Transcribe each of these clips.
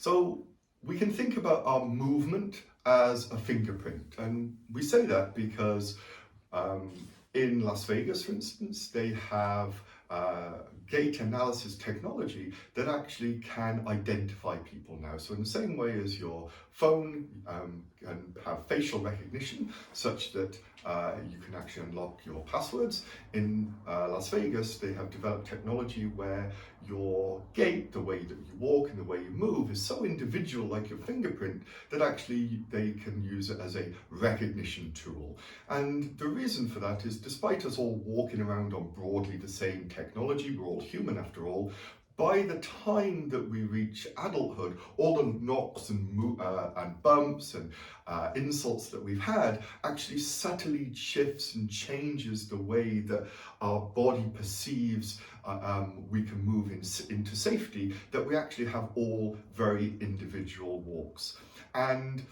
So we can think about our movement as a fingerprint, and we say that because um, in Las Vegas, for instance, they have gait analysis technology that actually can identify people now. So in the same way as your phone can have facial recognition such that you can actually unlock your passwords, in Las Vegas they have developed technology where your gait, the way that you walk and the way you move, is so individual, like your fingerprint, that actually they can use it as a recognition tool. And the reason for that is, despite us all walking around on broadly the same technology, we're all human after all, by the time that we reach adulthood, all the knocks and bumps and insults that we've had actually subtly shifts and changes the way that our body perceives we can move into safety, that we actually have all very individual walks. And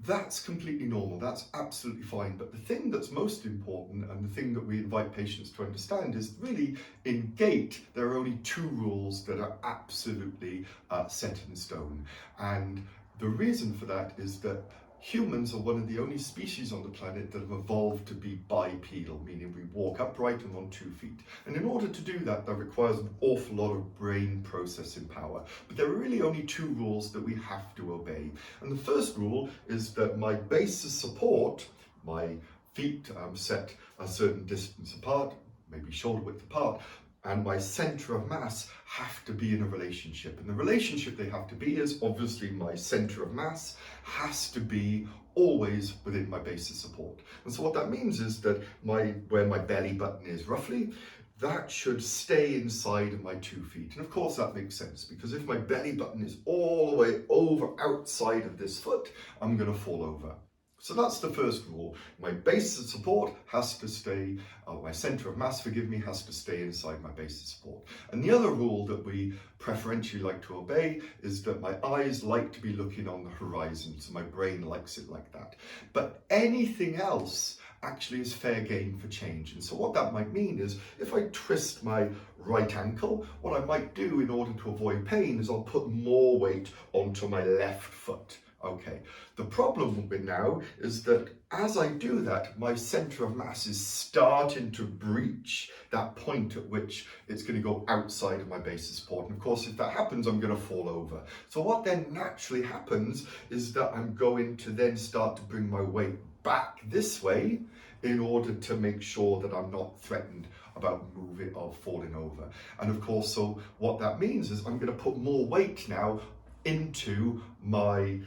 that's completely normal, that's absolutely fine. But the thing that's most important, and the thing that we invite patients to understand, is really in gait, there are only two rules that are absolutely set in stone. And the reason for that is that humans are one of the only species on the planet that have evolved to be bipedal, meaning we walk upright and on 2 feet. And in order to do that, that requires an awful lot of brain processing power. But there are really only two rules that we have to obey. And the first rule is that my base of support, my feet set a certain distance apart, maybe shoulder width apart, and my center of mass have to be in a relationship. And the relationship they have to be is, obviously, my center of mass has to be always within my base of support. And so what that means is that where my belly button is roughly, that should stay inside of my 2 feet. And of course that makes sense, because if my belly button is all the way over outside of this foot, I'm going to fall over. So that's the first rule. My base of support has to stay, my center of mass, forgive me, has to stay inside my base of support. And the other rule that we preferentially like to obey is that my eyes like to be looking on the horizon, so my brain likes it like that. But anything else actually is fair game for change. And so what that might mean is, if I twist my right ankle, what I might do in order to avoid pain is I'll put more weight onto my left foot. Okay, the problem with now is that as I do that, my center of mass is starting to breach that point at which it's going to go outside of my base of support. And of course, if that happens, I'm going to fall over. So what then naturally happens is that I'm going to then start to bring my weight back this way in order to make sure that I'm not threatened about moving or falling over. And of course, so what that means is I'm going to put more weight now into my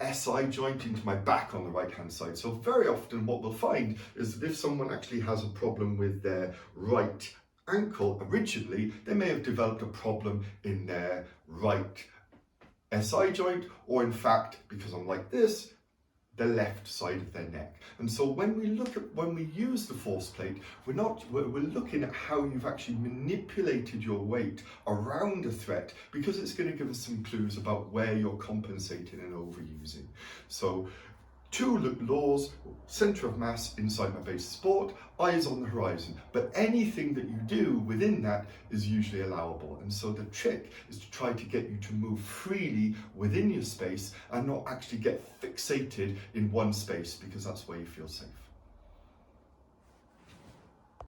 SI joint, into my back on the right hand side. So very often what we'll find is that if someone actually has a problem with their right ankle originally, they may have developed a problem in their right SI joint, or in fact, because I'm like this, the left side of their neck. And so when we use the force plate, we're looking at how you've actually manipulated your weight around a threat, because it's going to give us some clues about where you're compensating and overusing. So two laws: center of mass inside my base of support, eyes on the horizon. But anything that you do within that is usually allowable. And so the trick is to try to get you to move freely within your space and not actually get fixated in one space, because that's where you feel safe.